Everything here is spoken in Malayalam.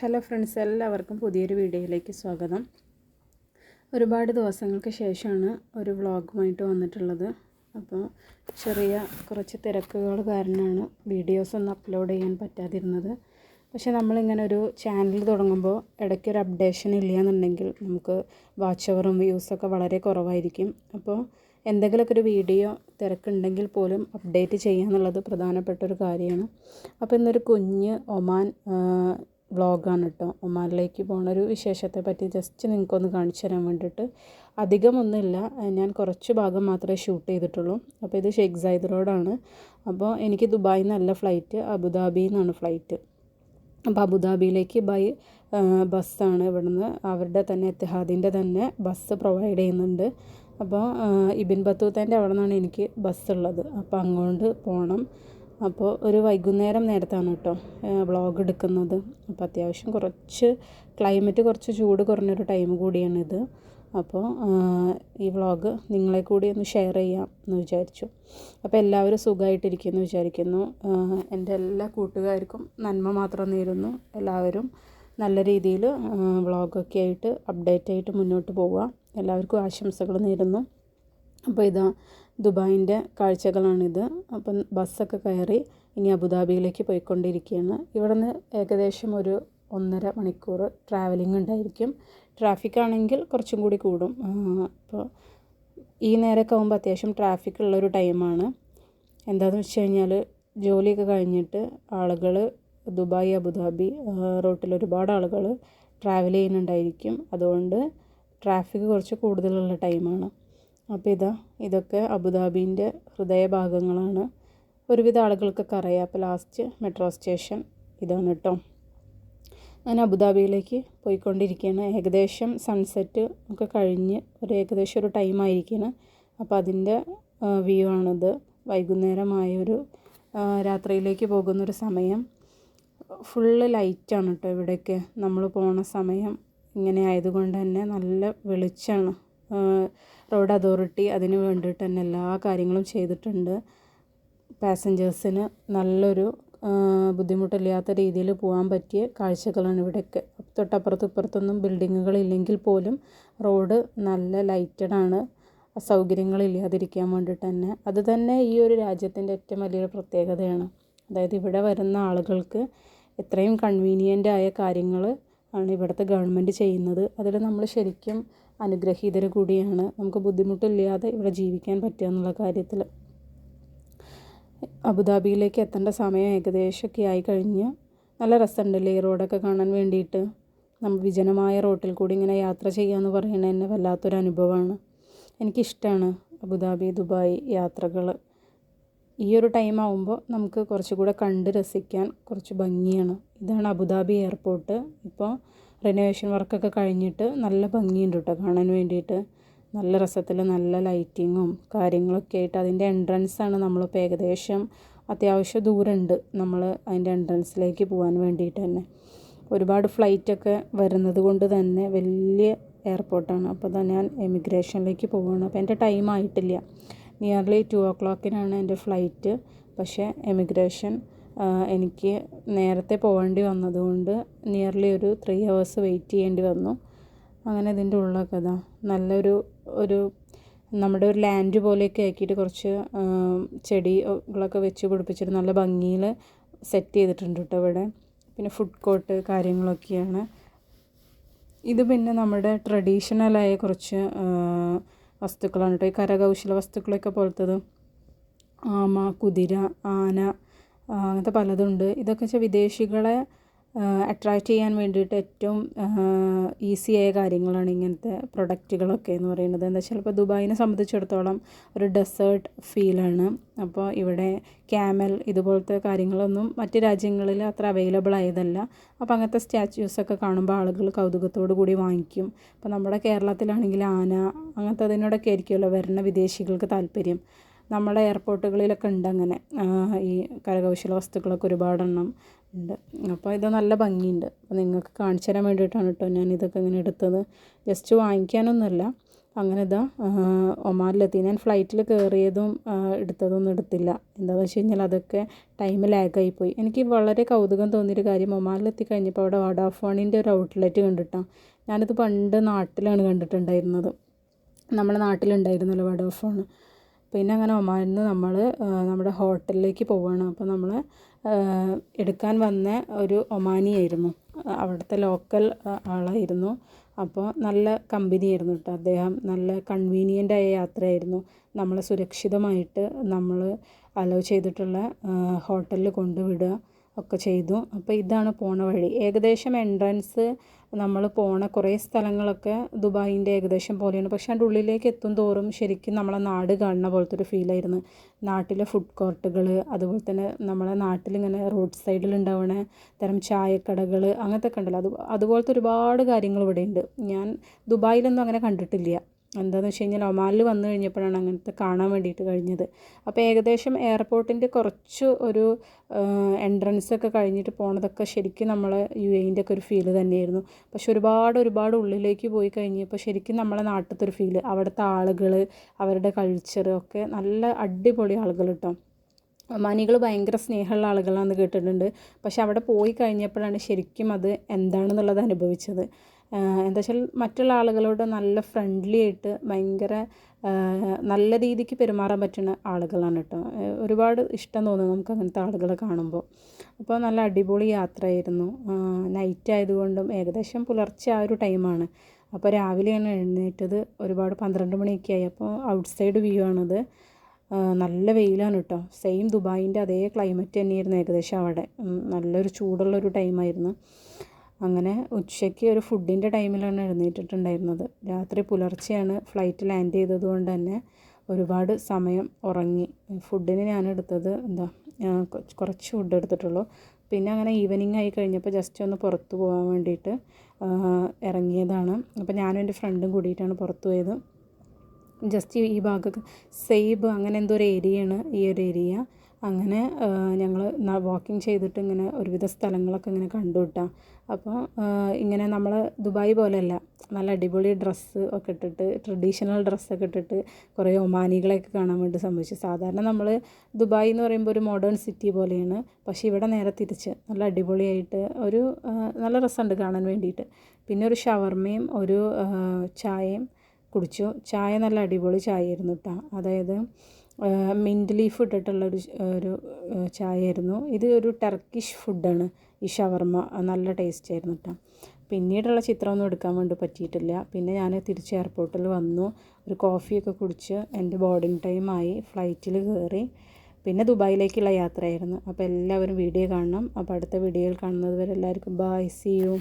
ഹലോ ഫ്രണ്ട്സ്, എല്ലാവർക്കും പുതിയൊരു വീഡിയോയിലേക്ക് സ്വാഗതം. ഒരുപാട് ദിവസങ്ങൾക്ക് ശേഷമാണ് ഒരു വ്ളോഗുമായിട്ട് വന്നിട്ടുള്ളത്. അപ്പോൾ കുറച്ച് തിരക്കുകൾ കാരണമാണ് വീഡിയോസ് ഒന്നും അപ്ലോഡ് ചെയ്യാൻ പറ്റാതിരുന്നത്. പക്ഷേ നമ്മളിങ്ങനെ ഒരു ചാനൽ തുടങ്ങുമ്പോൾ ഇടയ്ക്കൊരു അപ്ഡേഷൻ ഇല്ല എന്നുണ്ടെങ്കിൽ നമുക്ക് വാച്ച് അവറും വ്യൂസൊക്കെ വളരെ കുറവായിരിക്കും. അപ്പോൾ എന്തെങ്കിലുമൊക്കെ ഒരു വീഡിയോ തിരക്കുണ്ടെങ്കിൽ പോലും അപ്ഡേറ്റ് ചെയ്യുക എന്നുള്ളത് പ്രധാനപ്പെട്ടൊരു കാര്യമാണ്. അപ്പോൾ ഇന്നൊരു കുഞ്ഞ് ഒമാൻ വ്ളോഗാണ് കേട്ടോ. ഒമാനിലേക്ക് പോകുന്നൊരു വിശേഷത്തെ പറ്റി ജസ്റ്റ് നിങ്ങൾക്കൊന്ന് കാണിച്ചു തരാൻ വേണ്ടിയിട്ട്. അധികമൊന്നുമില്ല, ഞാൻ കുറച്ച് ഭാഗം മാത്രമേ ഷൂട്ട് ചെയ്തിട്ടുള്ളൂ. അപ്പോൾ ഇത് ഷെയ്ഖ് സായിദ് റോഡാണ്. അപ്പോൾ എനിക്ക് ദുബായിൽ നിന്നല്ല ഫ്ലൈറ്റ്, അബുദാബിയിൽ നിന്നാണ് ഫ്ലൈറ്റ്. അപ്പോൾ അബുദാബിയിലേക്ക് ബൈ ബസ്സാണ്. ഇവിടുന്ന് അവരുടെ തന്നെ എത്തിഹാദിൻ്റെ തന്നെ ബസ് പ്രൊവൈഡ് ചെയ്യുന്നുണ്ട്. അപ്പോൾ ഇബിൻ ബത്തൂത്തേൻ്റെ അവിടെ നിന്നാണ് എനിക്ക് ബസ്സുള്ളത്. അപ്പോൾ അങ്ങോട്ട് പോകണം. അപ്പോൾ ഒരു വൈകുന്നേരം നേരത്താണ് കേട്ടോ വ്ളോഗ് എടുക്കുന്നത്. അപ്പോൾ അത്യാവശ്യം ക്ലൈമറ്റ് കുറച്ച് ചൂട് കുറഞ്ഞൊരു ടൈം കൂടിയാണിത്. അപ്പോൾ ഈ വ്ളോഗ് നിങ്ങളെ കൂടി ഒന്ന് ഷെയർ ചെയ്യാം എന്ന് വിചാരിച്ചു. അപ്പോൾ എല്ലാവരും സുഖമായിട്ടിരിക്കുമെന്ന് വിചാരിക്കുന്നു. എൻ്റെ എല്ലാ കൂട്ടുകാർക്കും നന്മ മാത്രം നേരുന്നു. എല്ലാവരും നല്ല രീതിയിൽ വ്ളോഗൊക്കെ ആയിട്ട് അപ്ഡേറ്റ് ആയിട്ട് മുന്നോട്ട് പോവുക. എല്ലാവർക്കും ആശംസകൾ നേരുന്നു. അപ്പോൾ ഇതാ ദുബായിൻ്റെ കാഴ്ചകളാണിത്. അപ്പം ബസ്സൊക്കെ കയറി ഇനി അബുദാബിയിലേക്ക് പോയിക്കൊണ്ടിരിക്കുകയാണ്. ഇവിടെ നിന്ന് ഏകദേശം ഒരു 1.5 മണിക്കൂർ ട്രാവലിംഗ് ഉണ്ടായിരിക്കും. ട്രാഫിക് ആണെങ്കിൽ കുറച്ചും കൂടി കൂടും. അപ്പോൾ ഈ നേരമൊക്കെ ആകുമ്പോൾ അത്യാവശ്യം ട്രാഫിക് ഉള്ളൊരു ടൈമാണ്. എന്താണെന്ന് വെച്ച് കഴിഞ്ഞാൽ ജോലിയൊക്കെ കഴിഞ്ഞിട്ട് ആളുകൾ ദുബായ് അബുദാബി റൂട്ടിൽ ഒരുപാട് ആളുകൾ ട്രാവൽ ചെയ്യുന്നുണ്ടായിരിക്കും. അതുകൊണ്ട് ട്രാഫിക് കുറച്ച് കൂടുതലുള്ള ടൈമാണ്. അപ്പോൾ ഇതൊക്കെ അബുദാബീൻ്റെ ഹൃദയഭാഗങ്ങളാണ്. ഒരുവിധ ആളുകൾക്കൊക്കെ അറിയാം. അപ്പോൾ ലാസ്റ്റ് മെട്രോ സ്റ്റേഷൻ ഇതാണ് കേട്ടോ. ഞാൻ അബുദാബിയിലേക്ക് പോയിക്കൊണ്ടിരിക്കുകയാണ്. ഏകദേശം സൺസെറ്റ് ഒക്കെ കഴിഞ്ഞ് ഏകദേശം ഒരു ടൈമായിരിക്കുകയാണ്. അപ്പോൾ അതിൻ്റെ വ്യൂ ആണിത്. വൈകുന്നേരമായൊരു രാത്രിയിലേക്ക് പോകുന്നൊരു സമയം. ഫുള്ള് ലൈറ്റാണ് കേട്ടോ ഇവിടെയൊക്കെ. നമ്മൾ പോണ സമയം ഇങ്ങനെ ആയതുകൊണ്ട് തന്നെ നല്ല വെളിച്ചമാണ്. റോഡ് അതോറിറ്റി അതിന് വേണ്ടിയിട്ട് തന്നെ എല്ലാ കാര്യങ്ങളും ചെയ്തിട്ടുണ്ട്. പാസഞ്ചേഴ്സിന് നല്ലൊരു ബുദ്ധിമുട്ടില്ലാത്ത രീതിയിൽ പോകാൻ പറ്റിയ കാഴ്ചകളാണ് ഇവിടെയൊക്കെ. തൊട്ടപ്പുറത്തും ഇപ്പുറത്തൊന്നും ബിൽഡിങ്ങുകളില്ലെങ്കിൽ പോലും റോഡ് നല്ല ലൈറ്റഡാണ്. അസൗകര്യങ്ങളില്ലാതിരിക്കാൻ വേണ്ടിയിട്ട് തന്നെ. അത് തന്നെ ഈ ഒരു രാജ്യത്തിൻ്റെ ഏറ്റവും വലിയൊരു പ്രത്യേകതയാണ്. അതായത് ഇവിടെ വരുന്ന ആളുകൾക്ക് എത്രയും കൺവീനിയൻ്റ് ആയ കാര്യങ്ങൾ ആണ് ഇവിടുത്തെ ഗവൺമെൻറ് ചെയ്യുന്നത്. അതിൽ നമ്മൾ ശരിക്കും അനുഗ്രഹീതർ കൂടിയാണ്. നമുക്ക് ബുദ്ധിമുട്ടില്ലാതെ ഇവിടെ ജീവിക്കാൻ പറ്റുക എന്നുള്ള കാര്യത്തിൽ. അബുദാബിയിലേക്ക് എത്തേണ്ട സമയം ഏകദേശമൊക്കെ ആയി കഴിഞ്ഞ്. നല്ല രസമുണ്ടല്ലേ ഈ റോഡൊക്കെ കാണാൻ വേണ്ടിയിട്ട്. നമ്മൾ വിജനമായ റോട്ടിൽ കൂടി ഇങ്ങനെ യാത്ര ചെയ്യുക എന്ന് പറയുന്നത് തന്നെ വല്ലാത്തൊരു അനുഭവമാണ്. എനിക്കിഷ്ടമാണ് അബുദാബി ദുബായ് യാത്രകൾ. ഈ ഒരു ടൈം ആകുമ്പോൾ നമുക്ക് കുറച്ചുകൂടെ കണ്ട് രസിക്കാൻ കുറച്ച് ഭംഗിയാണ്. ഇതാണ് അബുദാബി എയർപോർട്ട്. ഇപ്പോൾ റിനോവേഷൻ വർക്കൊക്കെ കഴിഞ്ഞിട്ട് നല്ല ഭംഗിയുണ്ട് കേട്ടോ കാണാൻ വേണ്ടിയിട്ട്. നല്ല രസത്തിൽ നല്ല ലൈറ്റിങ്ങും കാര്യങ്ങളൊക്കെ ആയിട്ട്. അതിൻ്റെ എൻട്രൻസാണ് നമ്മളിപ്പോൾ ഏകദേശം അത്യാവശ്യം ദൂരമുണ്ട് നമ്മൾ അതിൻ്റെ എൻട്രൻസിലേക്ക് പോകാൻ വേണ്ടിയിട്ട് തന്നെ. ഒരുപാട് ഫ്ലൈറ്റൊക്കെ വരുന്നത് കൊണ്ട് തന്നെ വലിയ എയർപോർട്ടാണ്. അപ്പോൾ ഞാൻ എമിഗ്രേഷനിലേക്ക് പോവുകയാണ്. അപ്പോൾ എൻ്റെ ടൈം ആയിട്ടില്ല. നിയർലി 2 o'clock എൻ്റെ ഫ്ലൈറ്റ്. പക്ഷേ എമിഗ്രേഷൻ എനിക്ക് നേരത്തെ പോകേണ്ടി വന്നതുകൊണ്ട് നിയർലി ഒരു 3 hours വെയിറ്റ് ചെയ്യേണ്ടി വന്നു. അങ്ങനെ ഇതിൻ്റെ ഉള്ളൊക്കെ നല്ലൊരു നമ്മുടെ ഒരു ലാൻഡ് പോലെയൊക്കെ ആക്കിയിട്ട് കുറച്ച് ചെടികളൊക്കെ വെച്ച് പിടിപ്പിച്ചിട്ട് നല്ല ഭംഗിയിൽ സെറ്റ് ചെയ്തിട്ടുണ്ട് കേട്ടോ ഇവിടെ. പിന്നെ ഫുഡ് കോർട്ട് കാര്യങ്ങളൊക്കെയാണ് ഇത്. പിന്നെ നമ്മുടെ ട്രഡീഷണലായ കുറച്ച് വസ്തുക്കളാണ് കേട്ടോ. ഈ കരകൗശല വസ്തുക്കളൊക്കെ പോലത്തത്. ആമ, കുതിര, ആന, അങ്ങനത്തെ പലതുണ്ട്. ഇതൊക്കെ വെച്ചാൽ വിദേശികളെ അട്രാക്റ്റ് ചെയ്യാൻ വേണ്ടിയിട്ട് ഏറ്റവും ഈസിയായ കാര്യങ്ങളാണ് ഇങ്ങനത്തെ പ്രൊഡക്റ്റുകളൊക്കെ എന്ന് പറയുന്നത്. എന്താ വെച്ചാൽ ഇപ്പോൾ ദുബായിനെ സംബന്ധിച്ചിടത്തോളം ഒരു ഡെസേർട്ട് ഫീലാണ്. അപ്പോൾ ഇവിടെ ക്യാമൽ ഇതുപോലത്തെ കാര്യങ്ങളൊന്നും മറ്റ് രാജ്യങ്ങളിൽ അത്ര അവൈലബിൾ ആയതല്ല. അപ്പോൾ അങ്ങനത്തെ സ്റ്റാച്യൂസൊക്കെ കാണുമ്പോൾ ആളുകൾ കൗതുകത്തോടു കൂടി വാങ്ങിക്കും. അപ്പോൾ നമ്മുടെ കേരളത്തിലാണെങ്കിൽ ആന അങ്ങനത്തെ അതിനോടൊക്കെ ആയിരിക്കുമല്ലോ വരുന്ന വിദേശികൾക്ക് താല്പര്യം. നമ്മുടെ എയർപോർട്ടുകളിലൊക്കെ ഉണ്ട് അങ്ങനെ ഈ കരകൗശല വസ്തുക്കളൊക്കെ ഒരുപാടെണ്ണം ഉണ്ട്. അപ്പോൾ ഇത് നല്ല ഭംഗിയുണ്ട്. അപ്പോൾ നിങ്ങൾക്ക് കാണിച്ചു തരാൻ വേണ്ടിയിട്ടാണ് കേട്ടോ ഞാൻ ഇതൊക്കെ ഇങ്ങനെ എടുത്തത്. ജസ്റ്റ് വാങ്ങിക്കാനൊന്നുമല്ല, അങ്ങനെ ഇതാ ഒമാനിലെത്തി. ഞാൻ ഫ്ലൈറ്റിൽ കയറിയതും എടുത്തതൊന്നും എടുത്തില്ല. എന്താണെന്ന് വെച്ച് കഴിഞ്ഞാൽ അതൊക്കെ ടൈം ലാഗായിപ്പോയി. എനിക്ക് വളരെ കൗതുകം തോന്നിയൊരു കാര്യം, ഒമാനിലെത്തി കഴിഞ്ഞപ്പോൾ അവിടെ വോഡാഫോണിൻ്റെ ഒരു ഔട്ട്ലെറ്റ് കണ്ടിട്ടാണ്. ഞാനിത് പണ്ട് നാട്ടിലാണ് കണ്ടിട്ടുണ്ടായിരുന്നത്. നമ്മുടെ നാട്ടിലുണ്ടായിരുന്നല്ലോ വോഡാഫോൺ. പിന്നെ അങ്ങനെ ഒമാനിൽ നിന്ന് നമ്മൾ നമ്മുടെ ഹോട്ടലിലേക്ക് പോവുകയാണ്. അപ്പോൾ നമ്മൾ എടുക്കാൻ വന്ന ഒരു ഒമാനിയായിരുന്നു, അവിടുത്തെ ലോക്കൽ ആളായിരുന്നു. അപ്പോൾ നല്ല കമ്പനിയായിരുന്നു കേട്ടോ അദ്ദേഹം. നല്ല കൺവീനിയൻ്റായ യാത്രയായിരുന്നു. നമ്മളെ സുരക്ഷിതമായിട്ട് നമ്മൾ അലോ ചെയ്തിട്ടുള്ള ഹോട്ടലിൽ കൊണ്ടുവിടുക ഒക്കെ ചെയ്തു. അപ്പോൾ ഇതാണ് പോണ വഴി. ഏകദേശം എൻട്രൻസ് നമ്മൾ പോണ കുറേ സ്ഥലങ്ങളൊക്കെ ദുബായിൻ്റെ ഏകദേശം പോലെയാണ്. പക്ഷേ അതിൻ്റെ ഉള്ളിലേക്ക് എത്തും തോറും ശരിക്കും നമ്മളെ നാട് കാണുന്ന പോലത്തെ ഒരു ഫീലായിരുന്നു. നാട്ടിലെ ഫുഡ് കോർട്ടുകൾ, അതുപോലെ തന്നെ നമ്മളെ നാട്ടിലിങ്ങനെ റോഡ് സൈഡിൽ ഉണ്ടാവണ തരം ചായക്കടകൾ അങ്ങനത്തെ ഒക്കെ ഉണ്ടല്ലോ, അതുപോലത്തെ ഒരുപാട് കാര്യങ്ങൾ ഇവിടെ ഉണ്ട്. ഞാൻ ദുബായിലൊന്നും അങ്ങനെ കണ്ടിട്ടില്ല. എന്താണെന്ന് വെച്ച് കഴിഞ്ഞാൽ ഒമാനിൽ വന്നു കഴിഞ്ഞപ്പോഴാണ് അങ്ങനത്തെ കാണാൻ വേണ്ടിയിട്ട് കഴിഞ്ഞത്. അപ്പോൾ ഏകദേശം എയർപോർട്ടിൻ്റെ കുറച്ച് ഒരു എൻട്രൻസ് ഒക്കെ കഴിഞ്ഞിട്ട് പോണതൊക്കെ ശരിക്കും നമ്മളെ UAEൻ്റെ ഒക്കെ ഒരു ഫീല് തന്നെയായിരുന്നു. പക്ഷെ ഒരുപാട് ഉള്ളിലേക്ക് പോയി കഴിഞ്ഞപ്പോൾ ശരിക്കും നമ്മളെ നാട്ടിലത്തെ ഒരു ഫീല്, അവിടുത്തെ ആളുകൾ, അവരുടെ കൾച്ചർ ഒക്കെ നല്ല അടിപൊളി ആളുകൾ കേട്ടോ. ഒമാനികൾ ഭയങ്കര സ്നേഹമുള്ള ആളുകളാണെന്ന് കേട്ടിട്ടുണ്ട്. പക്ഷെ അവിടെ പോയി കഴിഞ്ഞപ്പോഴാണ് ശരിക്കും അത് എന്താണെന്നുള്ളത് അനുഭവിച്ചത്. എന്താ വെച്ചാൽ മറ്റുള്ള ആളുകളോട് നല്ല ഫ്രണ്ട്ലി ആയിട്ട് ഭയങ്കര നല്ല രീതിക്ക് പെരുമാറാൻ പറ്റുന്ന ആളുകളാണ് കേട്ടോ. ഒരുപാട് ഇഷ്ടം തോന്നും നമുക്ക് അങ്ങനത്തെ ആളുകളെ കാണുമ്പോൾ. അപ്പോൾ നല്ല അടിപൊളി യാത്രയായിരുന്നു. നൈറ്റ് ആയതുകൊണ്ടും ഏകദേശം പുലർച്ചെ ആ ഒരു ടൈമാണ്. അപ്പോൾ രാവിലെയാണ് എഴുന്നേറ്റത്. ഒരുപാട് 12 മണിയൊക്കെ ആയി. അപ്പോൾ ഔട്ട്സൈഡ് വ്യൂ ആണത്. നല്ല വെയിലാണ് കേട്ടോ. സെയിം ദുബായിൻ്റെ അതേ ക്ലൈമറ്റ് തന്നെയായിരുന്നു ഏകദേശം അവിടെ. നല്ലൊരു ചൂടുള്ളൊരു ടൈമായിരുന്നു. അങ്ങനെ ഉച്ചയ്ക്ക് ഒരു ഫുഡിൻ്റെ ടൈമിലാണ് എഴുന്നേറ്റിട്ടുണ്ടായിരുന്നത്. രാത്രി പുലർച്ചെയാണ് ഫ്ലൈറ്റ് ലാൻഡ് ചെയ്തത് കൊണ്ട് തന്നെ ഒരുപാട് സമയം ഉറങ്ങി. ഫുഡിന് ഞാൻ എടുത്തത് കുറച്ച് ഫുഡ് എടുത്തിട്ടുള്ളൂ. പിന്നെ അങ്ങനെ ഈവനിങ് ആയി കഴിഞ്ഞപ്പോൾ ജസ്റ്റ് ഒന്ന് പുറത്ത് പോകാൻ വേണ്ടിയിട്ട് ഇറങ്ങിയതാണ്. അപ്പോൾ ഞാനും എൻ്റെ ഫ്രണ്ടും കൂടിയിട്ടാണ് പുറത്ത് പോയത്. ജസ്റ്റ് ഈ ഭാഗമൊക്കെ സെയ്ബ് അങ്ങനെ എന്തോ ഒരു ഏരിയയാണ് ഈ ഒരു ഏരിയ. അങ്ങനെ ഞങ്ങൾ വാക്കിംഗ് ചെയ്തിട്ട് ഇങ്ങനെ ഒരുവിധ സ്ഥലങ്ങളൊക്കെ ഇങ്ങനെ കണ്ടു കിട്ടാം. അപ്പോൾ ഇങ്ങനെ നമ്മൾ ദുബായ് പോലെയല്ല, നല്ല അടിപൊളി ഡ്രസ്സ് ഒക്കെ ഇട്ടിട്ട്, ട്രഡീഷണൽ ഡ്രസ്സൊക്കെ ഇട്ടിട്ട് കുറേ ഒമാനികളെയൊക്കെ കാണാൻ വേണ്ടി സംഭവിച്ചു. സാധാരണ നമ്മൾ ദുബായ് എന്ന് പറയുമ്പോൾ ഒരു മോഡേൺ സിറ്റി പോലെയാണ്. പക്ഷേ ഇവിടെ നേരെ തിരിച്ച് നല്ല അടിപൊളിയായിട്ട് ഒരു നല്ല രസമുണ്ട് കാണാൻ വേണ്ടിയിട്ട്. പിന്നെ ഒരു ഷവർമയും ഒരു ചായയും കുടിച്ചു. ചായ നല്ല അടിപൊളി ചായയായിരുന്നു കേട്ടോ. അതായത് മിൻറ്റ് ലീഫ് ഇട്ടിട്ടുള്ളൊരു ചായയായിരുന്നു. ഇത് ഒരു ടർക്കിഷ് ഫുഡാണ് ഈ ഷവർമ. നല്ല ടേസ്റ്റ് ആയിരുന്നു കേട്ടോ. പിന്നീടുള്ള ചിത്രമൊന്നും എടുക്കാൻ വേണ്ടി പറ്റിയിട്ടില്ല. പിന്നെ ഞാൻ തിരിച്ച് എയർപോർട്ടിൽ വന്നു, ഒരു കോഫിയൊക്കെ കുടിച്ച് എൻ്റെ ബോർഡിംഗ് ടൈമായി, ഫ്ലൈറ്റിൽ കയറി. പിന്നെ ദുബായിലേക്കുള്ള യാത്രയായിരുന്നു. അപ്പോൾ എല്ലാവരും വീഡിയോ കാണണം. അപ്പോൾ അടുത്ത വീഡിയോയിൽ കാണുന്നത് വരെ എല്ലാവർക്കും ബൈ, സീ യു.